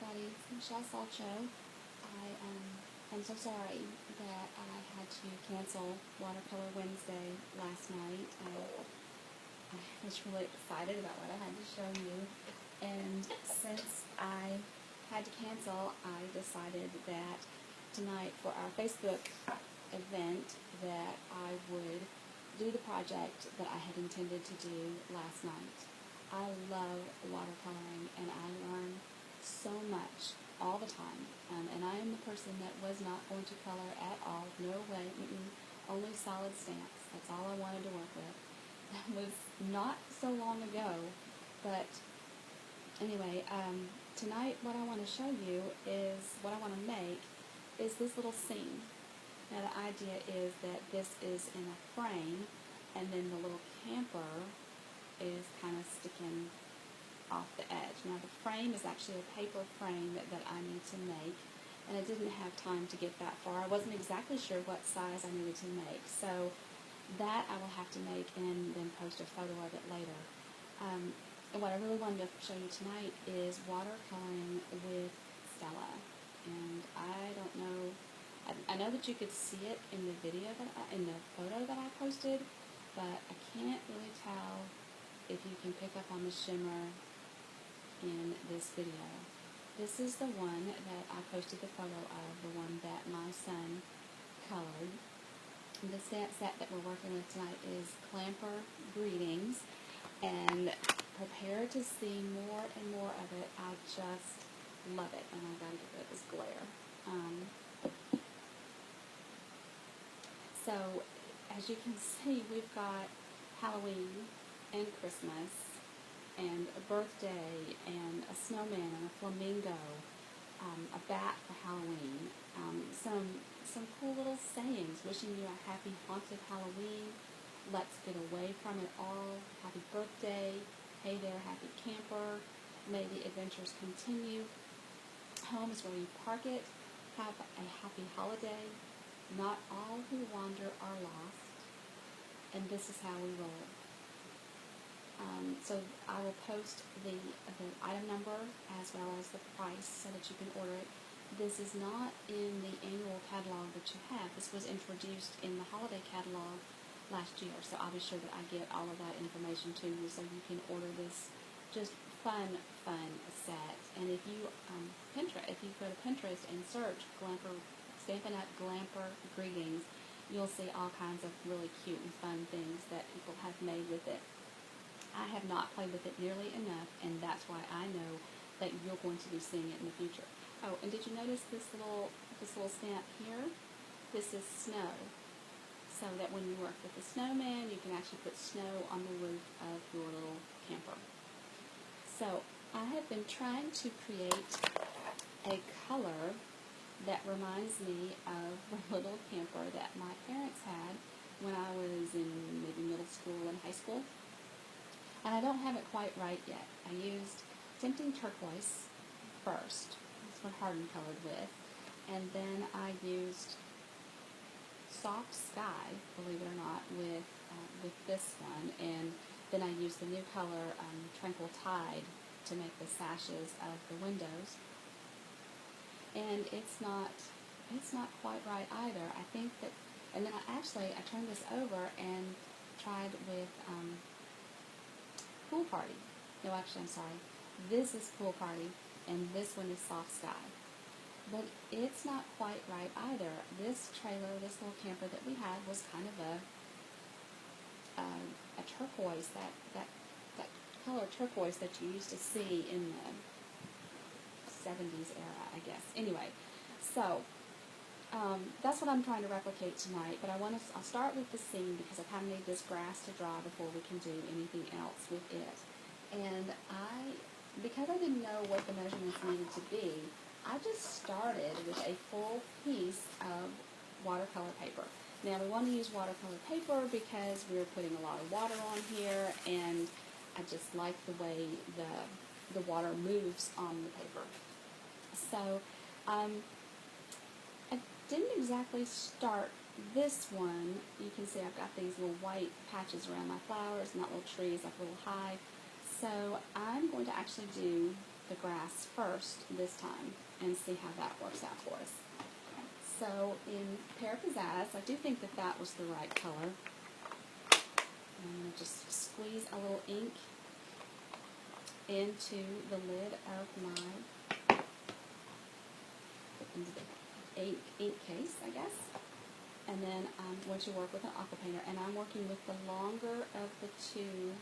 everybody. It's Michele Salcho. I'm so sorry that I had to cancel Watercolor Wednesday last night. I was really excited about what I had to show you, and since I had to cancel, I decided that tonight for our Facebook event that I would do the project that I had intended to do last night. I love watercoloring, and I learn so much all the time, and I am the person that was not going to color at all. No way, only solid stamps. That's all I wanted to work with. That was not so long ago, but anyway, tonight what I want to show you is, what I want to make is this little scene. Now the idea is that this is in a frame, and then the little camper is kind of sticking off the edge. Now the frame is actually a paper frame that I need to make, and I didn't have time to get that far. I wasn't exactly sure what size I needed to make, so that I will have to make and then post a photo of it later. And what I really wanted to show you tonight is watercoloring with Stella, and I don't know, I know that you could see it in the video in the photo that I posted, but I can't really tell if you can pick up on the shimmer in this video. This is the one that I posted the photo of, the one that my son colored. The stamp set that we're working with tonight is Glamper Greetings, and prepare to see more and more of it. I just love it, and I've got to get rid of this glare. So, as you can see, we've got Halloween and Christmas and a birthday and a snowman and a flamingo, a bat for Halloween, some cool little sayings, wishing you a happy haunted Halloween, let's get away from it all, happy birthday, hey there happy camper, may the adventures continue, home is where you park it, have a happy holiday, not all who wander are lost, and this is how we roll. So I will post the item number as well as the price so that you can order it. This is not in the annual catalog that you have. This was introduced in the holiday catalog last year, so I'll be sure that I get all of that information to you so you can order this just fun set. And if you if you go to Pinterest and search Stampin' Up! Glamper Greetings, you'll see all kinds of really cute and fun things that people have made with it. I have not played with it nearly enough, and that's why I know that you're going to be seeing it in the future. Oh, and did you notice this little stamp here? This is snow, so that when you work with the snowman, you can actually put snow on the roof of your little camper. So I have been trying to create a color that reminds me of the little camper that my parents had when I was in maybe middle school and high school. And I don't have it quite right yet. I used Tempting Turquoise first. That's what Harden colored with. And then I used Soft Sky, believe it or not, with this one. And then I used the new color Tranquil Tide to make the sashes of the windows. And it's not quite right either. I think that, and then I turned this over and tried with Pool Party. No, actually, I'm sorry. This is Pool Party, and this one is Soft Sky. But it's not quite right either. This trailer, this little camper that we had, was kind of a turquoise, that color turquoise that you used to see in the 70s era, I guess. Anyway, so that's what I'm trying to replicate tonight, but I'll start with the scene because I kind of need this grass to dry before we can do anything else with it. And because I didn't know what the measurements needed to be, I just started with a full piece of watercolor paper. Now we want to use watercolor paper because we're putting a lot of water on here, and I just like the way the water moves on the paper. So I didn't exactly start this one. You can see I've got these little white patches around my flowers, not little trees, up a little high. So I'm going to actually do the grass first this time and see how that works out for us. So in Pear Pizzazz, I do think that that was the right color. I'm going to just squeeze a little ink into the lid of my ink case, I guess. And then I'm going to work with an aqua painter, and I'm working with the longer of the two.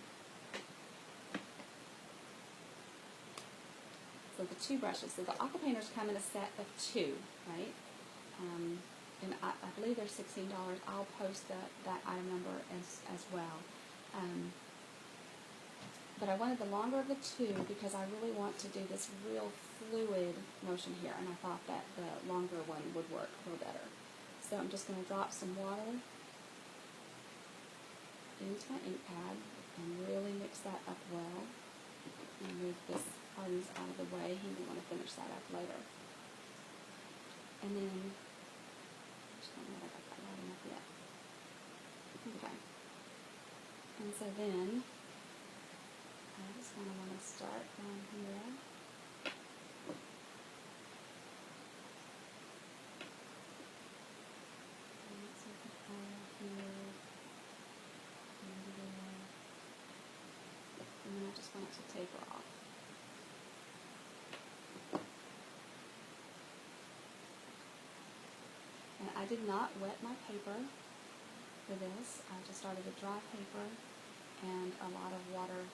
So the two brushes. So the aqua painters come in a set of two, right? And I believe they're $16. I'll post that item number as well. But I wanted the longer of the two because I really want to do this real fluid motion here, and I thought that the longer one would work a little better. So I'm just going to drop some water into my ink pad and really mix that up well. And move this hardens out of the way. He may want to finish that up later. And then, I just don't know if I got that right enough yet. Okay. And so then, I just kind of want to start down here. And let's look at here. And there. And then I just want it to taper off. And I did not wet my paper for this. I just started with dry paper and a lot of water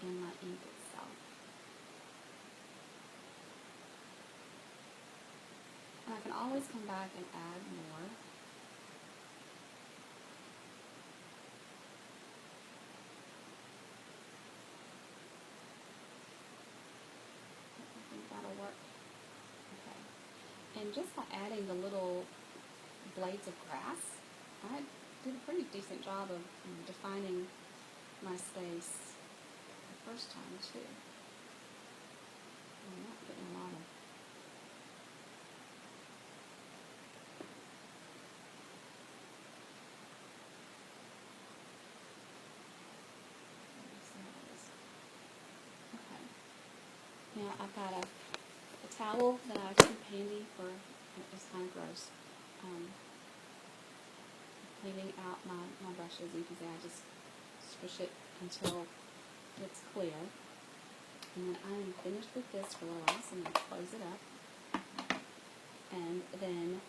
in my ink itself. And I can always come back and add more. I think that'll work. Okay. And just by adding the little blades of grass, I did a pretty decent job of defining my space the first time too. I'm not getting a lot of okay. Now I've got a towel that I keep handy for, it's kind of gross, cleaning out my brushes. You can see I just squish it until it's clear. And then I am finished with this for a while, so I'm going to close it up. And then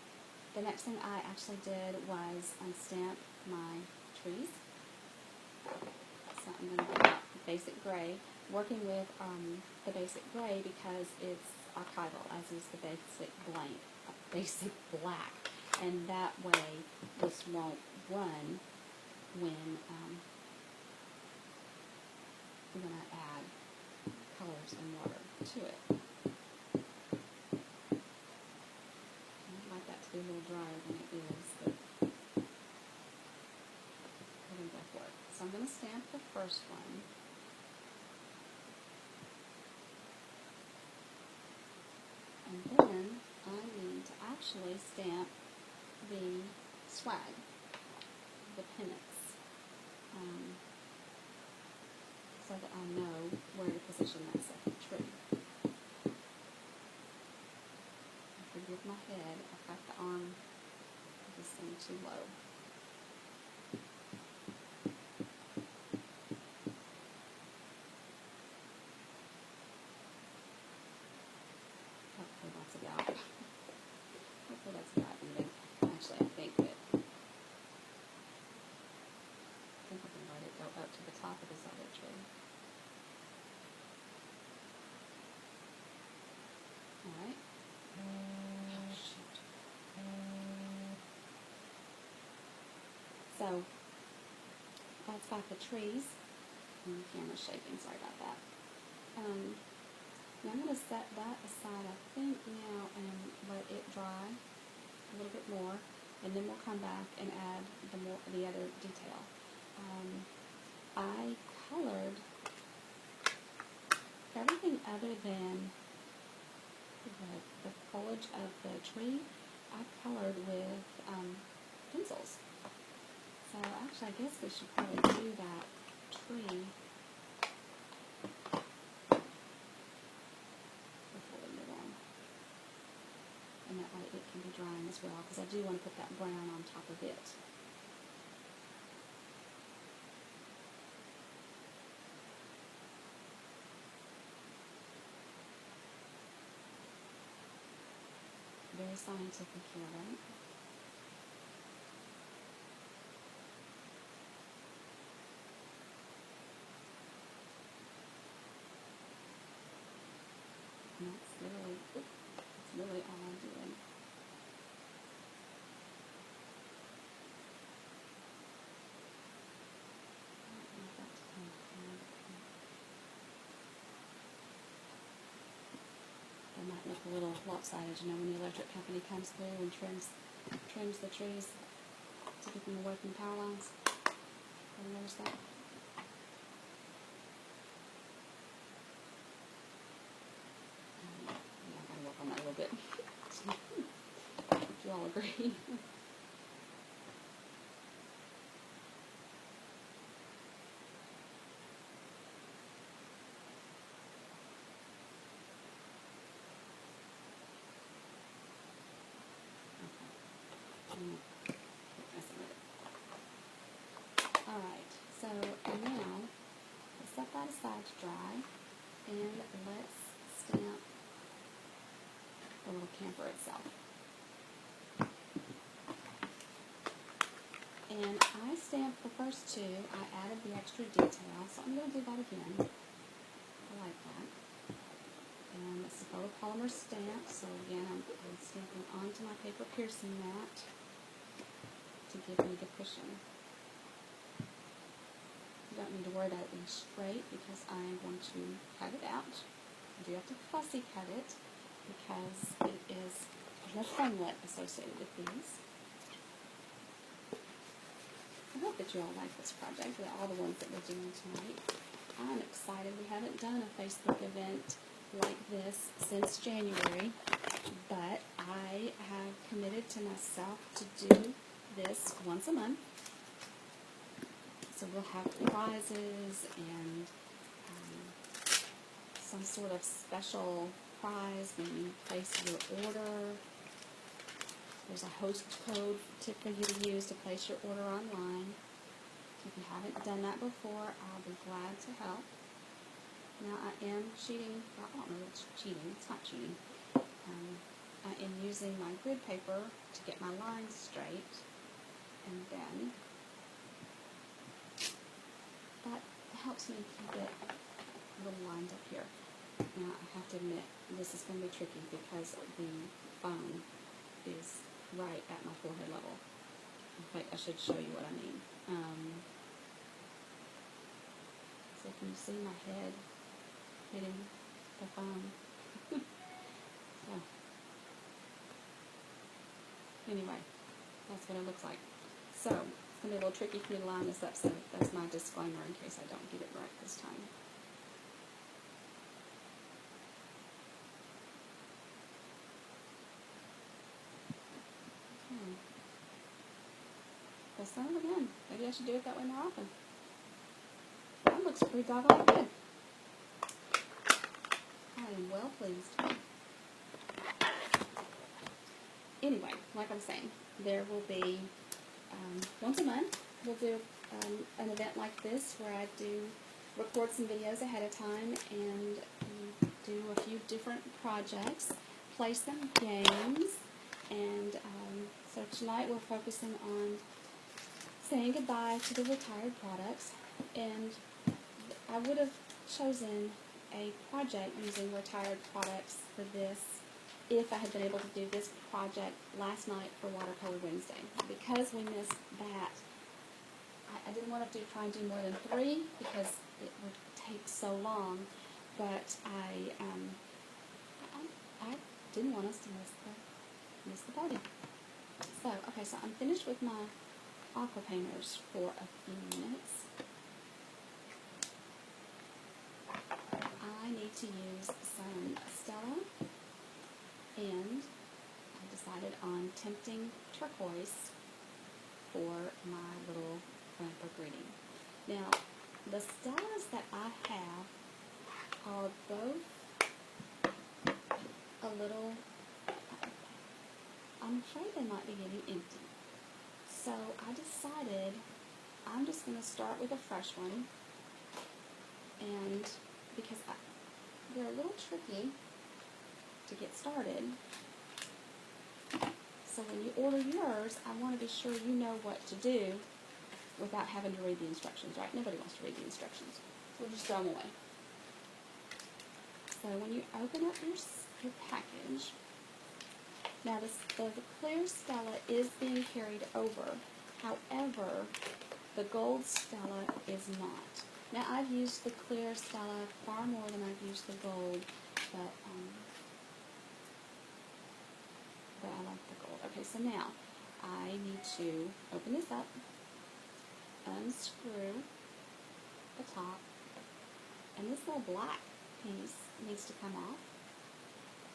the next thing I actually did was unstamp my trees. So I'm going to put out the basic gray, working with the basic gray because it's archival, as is the basic black. And that way this won't run when I add colors and water to it. I'd like that to be a little drier than it is, but I think that'll work. So I'm going to stamp the first one. And then I need to actually stamp the swag, the pennants, so that I know where to position that second tree. Forgive my head, I've got the arm of this thing too low. Hopefully that's about, even. Actually, I think I can let it go up to the top of this other tree. Alright. Oh, shoot. So, that's got the trees. And the camera's shaking, sorry about that. Now I'm going to set that aside, I think, now, and let it dry a little bit more, and then we'll come back and add the other detail. I colored everything other than the foliage of the tree. I colored with pencils. So actually, I guess we should probably do that tree as well, because I do want to put that brown on top of it. Very scientific here, right? And that's really all I'm doing. It might look a little lopsided, you know, when the electric company comes through and trims the trees to get them away from the power lines. Have you noticed that? Yeah, I gotta work on that a little bit. If you all agree. Alright, so now let's set that aside to dry, and let's stamp the little camper itself. And I stamped the first two. I added the extra detail, so I'm going to do that again. I like that. And it's a photopolymer stamp, so again I'm stamping onto my paper piercing mat to give me the cushion. You don't need to worry about it being straight because I'm going to cut it out. I do have to fussy cut it because there's no funglet associated with these. I hope that you all like this project, all the ones that we're doing tonight. I'm excited. We haven't done a Facebook event like this since January, but I have committed to myself to do this once a month. So we'll have prizes and some sort of special prize when you place your order. There's a host code tip for you to use to place your order online. If you haven't done that before, I'll be glad to help. Now I am cheating, well, I don't know if it's cheating, it's not cheating. I am using my grid paper to get my lines straight, and then that helps me keep it a little lined up here. Now I have to admit, this is going to be tricky because the phone is right at my forehead level. In fact, I should show you what I mean. So can you see my head hitting the phone? So, anyway, that's what it looks like. So, it's going to be a little tricky for me to line this up, so that's my disclaimer in case I don't get it right this time. Okay. Press that again. Maybe I should do it that way more often. That looks pretty doggone good. I am well pleased. Anyway, like I was saying, there will be, once a month, we'll do an event like this where I do record some videos ahead of time and do a few different projects, play some games, and so tonight we're focusing on saying goodbye to the retired products, and I would have chosen a project using retired products for this if I had been able to do this project last night for Watercolor Wednesday. Because we missed that, I didn't want to try and do more than 3 because it would take so long, but I didn't want us to miss the party. So, okay, so I'm finished with my aqua painters for a few minutes. I need to use some Stella, and I decided on Tempting Turquoise for my little Glamper Greeting. Now, the Stellas that I have are both a little, I'm afraid they might be getting empty. So I decided I'm just going to start with a fresh one, and because they're a little tricky to get started, so when you order yours, I want to be sure you know what to do without having to read the instructions, right? Nobody wants to read the instructions. So we'll just throw them away. So when you open up your package, now the clear Stella is being carried over. However, the gold Stella is not. Now I've used the clear Stella far more than I've used the gold, but I like the gold. Okay, so now I need to open this up, unscrew the top, and this little black piece needs to come off.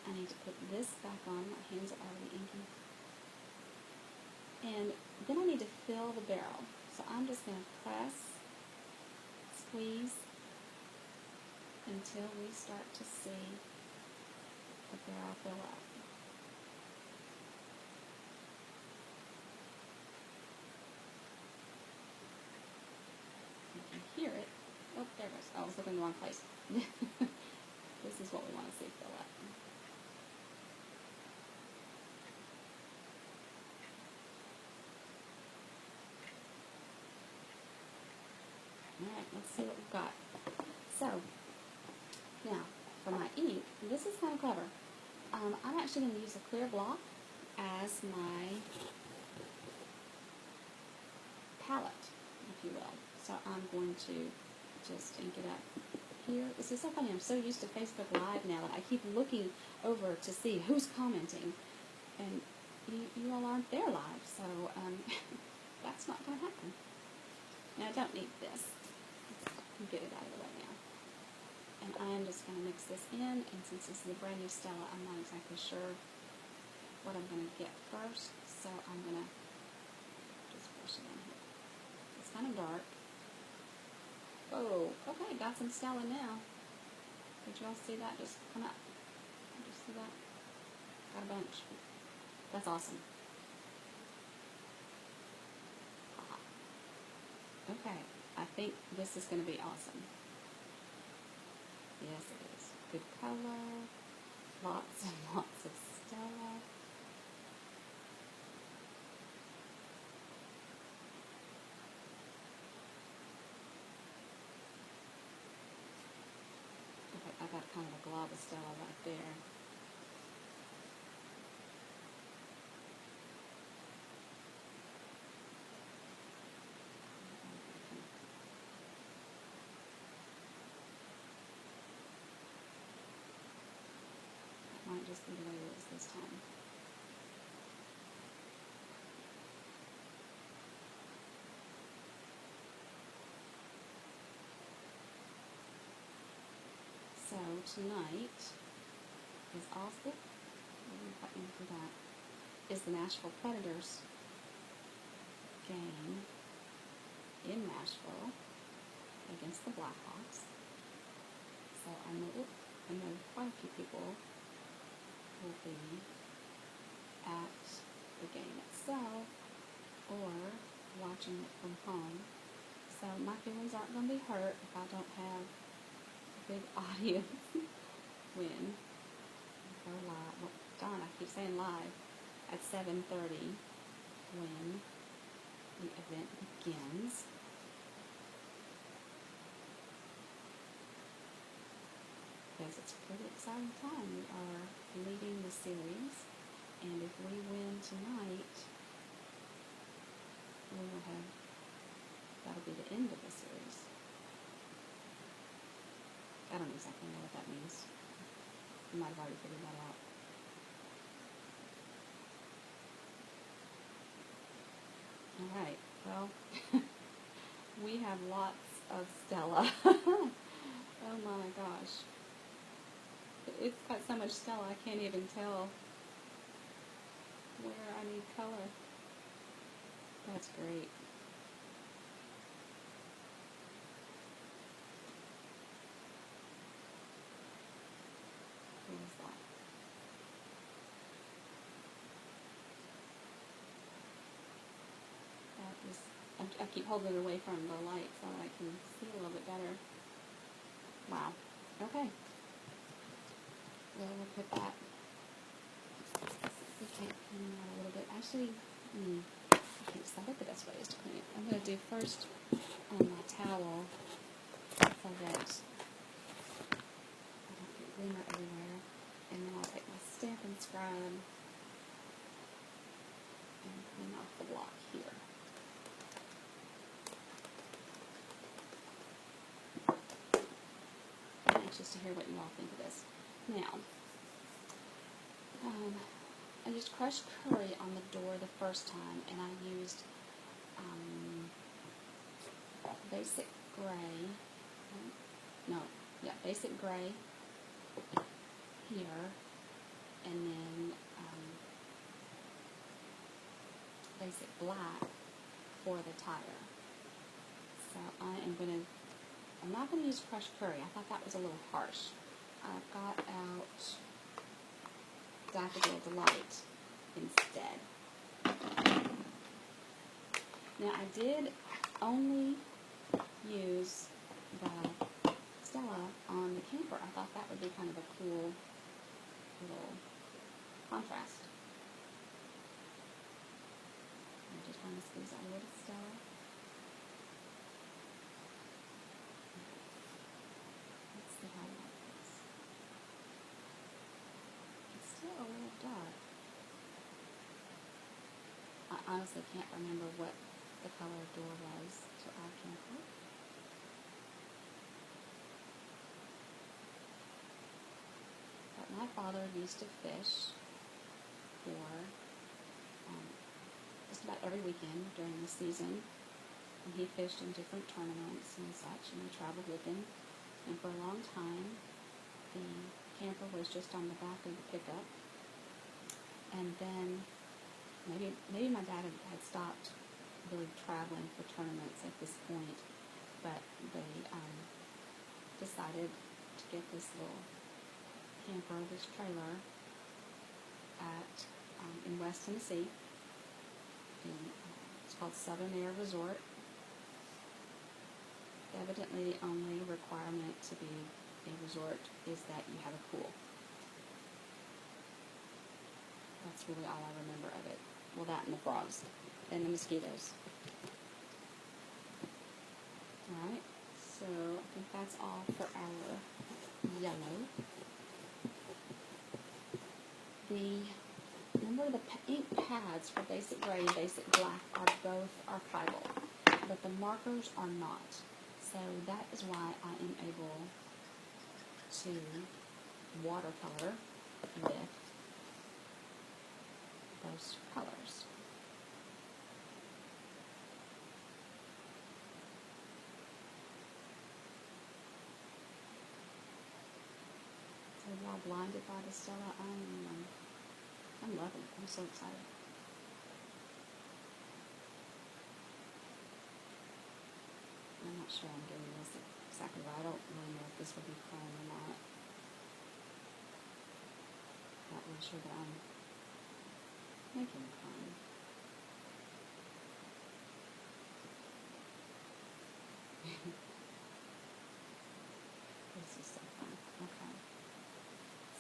I need to put this back on. My hands are already inky. And then I need to fill the barrel. So I'm just going to press, squeeze, until we start to see the barrel fill up. You can hear it. Oh, there it goes. Oh, I was looking in the wrong place. This is what we want to see fill up. Alright, let's see what we've got. So, now, for my ink, this is kind of clever. I'm actually going to use a clear block as my palette, if you will. So I'm going to just ink it up here. This is so funny. I'm so used to Facebook Live now that I keep looking over to see who's commenting. And you all aren't there live, so that's not going to happen. Now, I don't need this. Get it out of the way now. And I'm just going to mix this in, and since this is a brand new Stella, I'm not exactly sure what I'm going to get first, so I'm going to just brush it in here. It's kind of dark. Oh, okay, got some Stella now. Did you all see that just come up? Did you see that? Got a bunch. That's awesome. Okay, I think this is going to be awesome. Yes, it is. Good color. Lots and lots of Stella. Okay, I got kind of a glob of Stella right there. Might just be the way it is this time. So tonight is also, is the Nashville Predators game in Nashville against the Blackhawks. So I know quite a few people will be at the game itself or watching it from home. So my feelings aren't going to be hurt if I don't have a big audience when go live. Well, darn, I keep saying live at 7:30 when the event begins. Because it's a pretty exciting time. We are leading the series, and if we win tonight, we will have, that'll be the end of the series. I don't exactly know what that means. You might have already figured that out. Alright, well, we have lots of Stella. Oh my gosh. It's got so much Stella I can't even tell where I need color. That's great. What is that? I keep holding it away from the light so that I can see a little bit better. Wow. Okay. Well, we'll put that. We can't clean it out a little bit. Actually, I can't decide what the best way is to clean it. I'm going to do first on my towel so that I don't get glimmer everywhere. And then I'll take my stamp and scribe and clean off the block here. I'm anxious to hear what you all think of this. Now, I used crushed curry on the door the first time, and I used basic gray. Basic gray here, and then basic black for the tire. So I'm not going to use crushed curry. I thought that was a little harsh. I've got out Daffodil Delight instead. Now I did only use the Stella on the camper. I thought that would be kind of a cool little contrast. I'm just trying to squeeze out a little Stella. Let's see how I like this. It's still a little dark. I honestly can't remember what the color door was to our camper. But my father used to fish for just about every weekend during the season. And he fished in different tournaments and such, and we traveled with him. And for a long time, the camper was just on the back of the pickup. And then maybe my dad had stopped really traveling for tournaments at this point, but they decided to get this little camper, this trailer, in West Tennessee. It's called Southern Air Resort. Evidently, the only requirement to be a resort is that you have a pool. That's really all I remember of it. Well, that and the frogs and the mosquitoes. Alright, so I think that's all for our yellow. Remember the ink pads for basic gray and basic black are both archival, but the markers are not. So that is why I am able to watercolor with those colors. So y'all blinded by the Stella? I'm loving it. I'm so excited. I'm not sure I'm getting this exactly right. I don't really know if this will be chrome or not. Not really sure that I'm making chrome. This is so fun. Okay.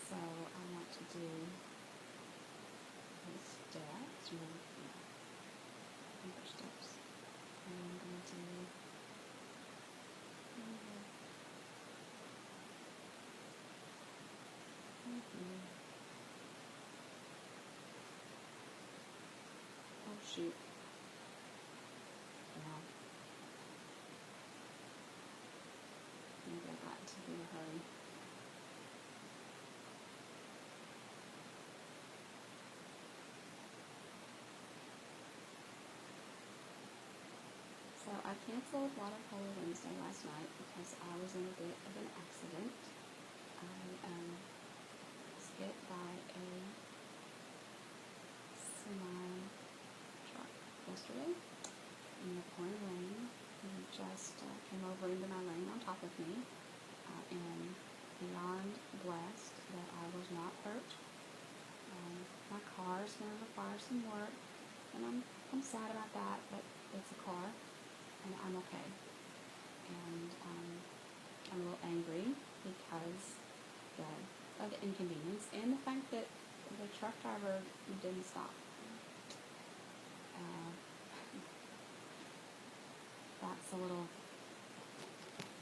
So I want to do these steps. Finger steps. And I'm going to do oh shoot. Wow. Maybe I got to be in a hurry. So I canceled Watercolor Wednesday last night because I was in a bit of an accident. I was hit by a semi-truck yesterday in the pouring rain. He just came over into my lane on top of me, and beyond blessed that I was not hurt. My car is going to require some work, and I'm sad about that, but it's a car. and I'm okay. And I'm a little angry because of the inconvenience and the fact that the truck driver didn't stop. That's a little,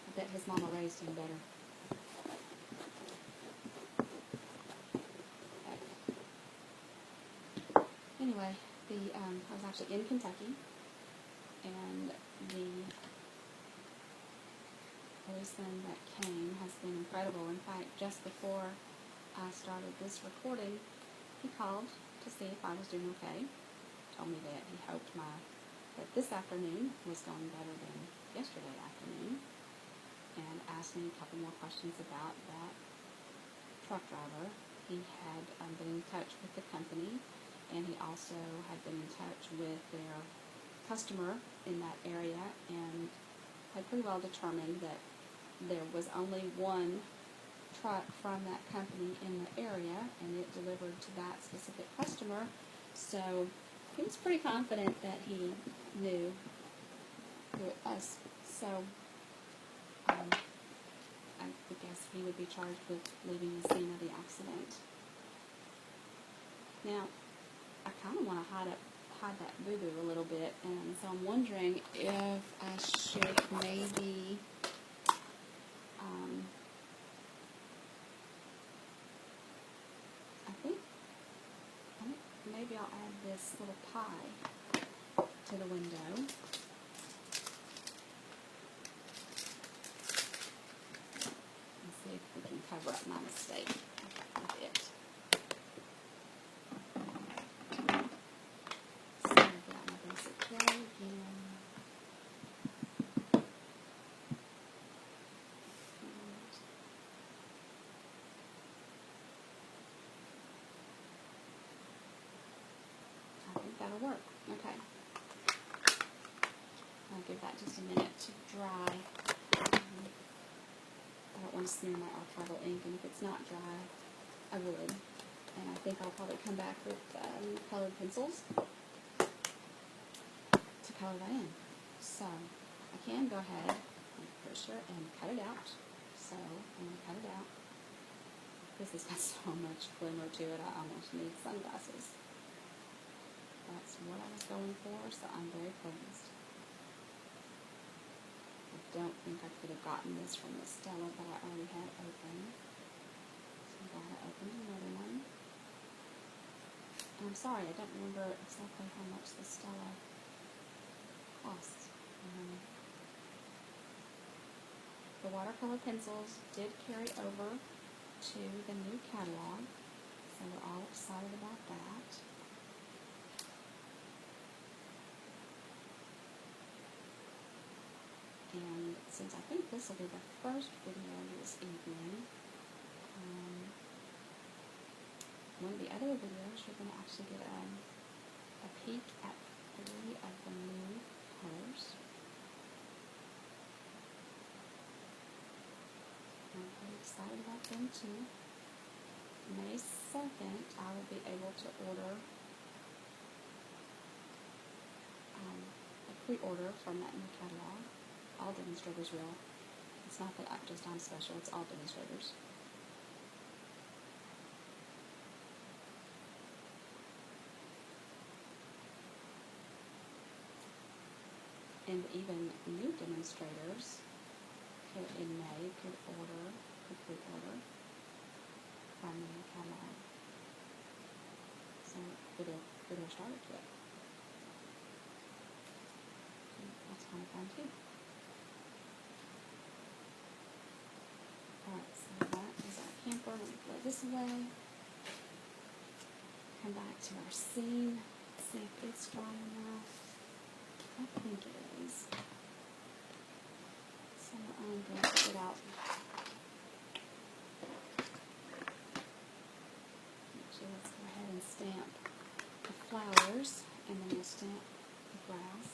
I bet his mama raised him better. Anyway, I was actually in Kentucky, and the policeman that came has been incredible. In fact, just before I started this recording, he called to see if I was doing okay. Told me that he hoped that this afternoon was going better than yesterday afternoon, and asked me a couple more questions about that truck driver. He had been in touch with the company, and he also had been in touch with their customer in that area, and had pretty well determined that there was only one truck from that company in the area, and it delivered to that specific customer. So he was pretty confident that he knew who it was. So I guess he would be charged with leaving the scene of the accident. Now, I kind of want to hide that boo-boo a little bit, and so I'm wondering if I should maybe I think maybe I'll add this little pie to the window. And see if we can cover up my mistake a bit. So I've got my basic clay again. I think that'll work. Okay. I'll give that just a minute to dry. I don't want to smear my archival ink, and if it's not dry, I would. And I think I'll probably come back with colored pencils to color that in. So I can go ahead and push it and cut it out. So I'm going to cut it out. This has got so much glimmer to it, I almost need sunglasses. That's what I was going for, so I'm very pleased. I don't think I could have gotten this from the Stella that I already had open. So I'm glad I opened another one. And I'm sorry, I don't remember exactly how much the Stella costs. The watercolor pencils did carry over to the new catalog, so we're all excited about that. And since I think this will be the first video this evening, one of the other videos you're going to actually get a peek at 3 of the new colors. I'm pretty excited about them too. May 2nd, I will be able to order a pre-order from that new catalog. All demonstrators will. It's not that I'm special, it's all demonstrators. And even new demonstrators in May could pre-order from the new catalog. So video starter kit. That's kind of fun too. Alright, so that is our camper. Let me throw this away. Come back to our scene. See if it's dry enough. I think it is. So I'm going to put it out. Actually, let's go ahead and stamp the flowers, and then we'll stamp the grass.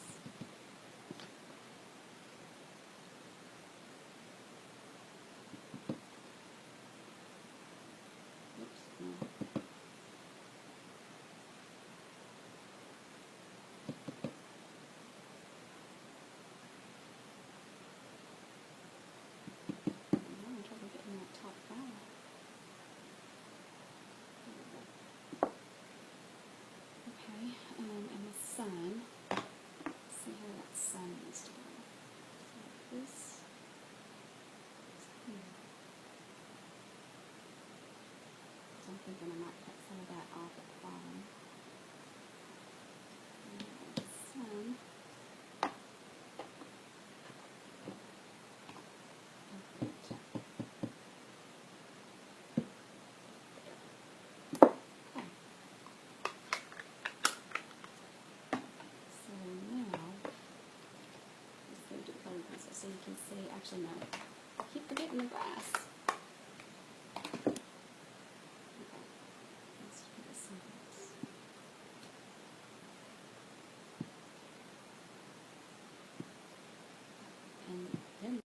sun. See how that sun needs to go. So this is here. So I'm thinking I might cut some of that off at the bottom. And the sun. So you can see, actually no, I keep forgetting the grass. Okay, let's do this next. And then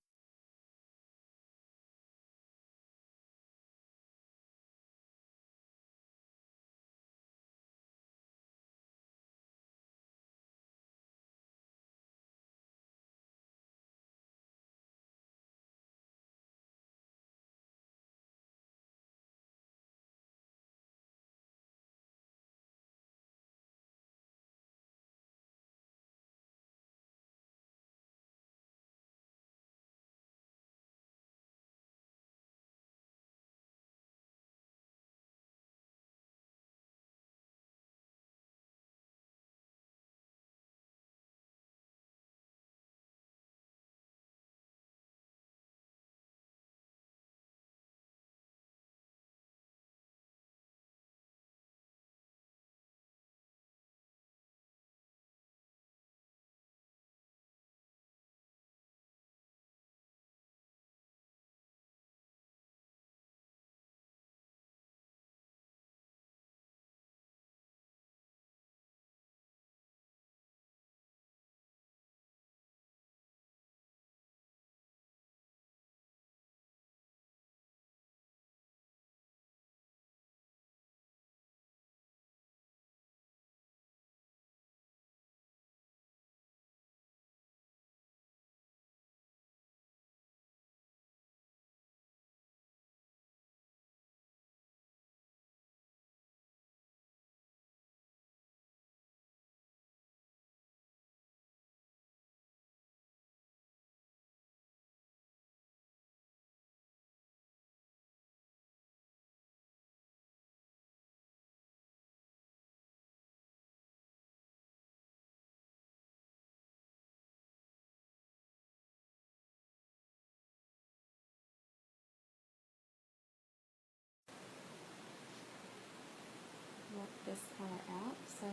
work this color out. So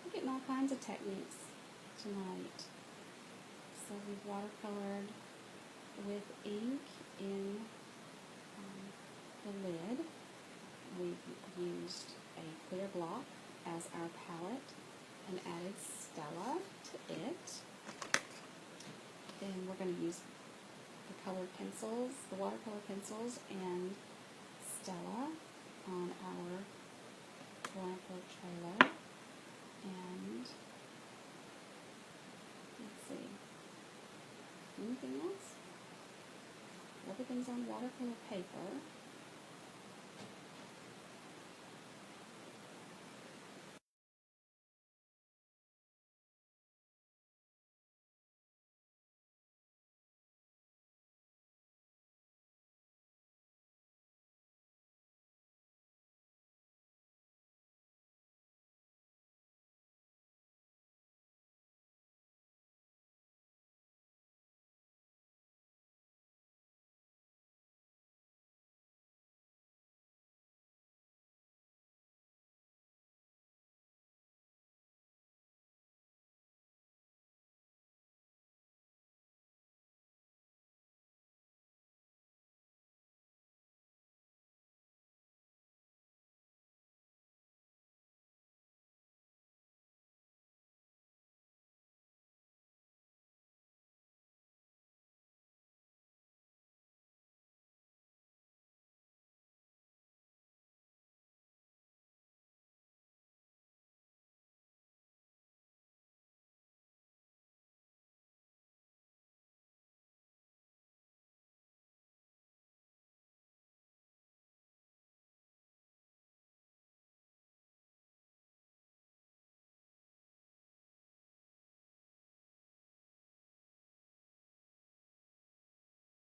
we're getting all kinds of techniques tonight. So we've watercolored with ink in the lid. We've used a clear block as our palette and added Stella to it. Then we're going to use the colored pencils, the watercolor pencils, and Stella on our Glamper trailer. And let's see, anything else? Everything's on watercolor paper.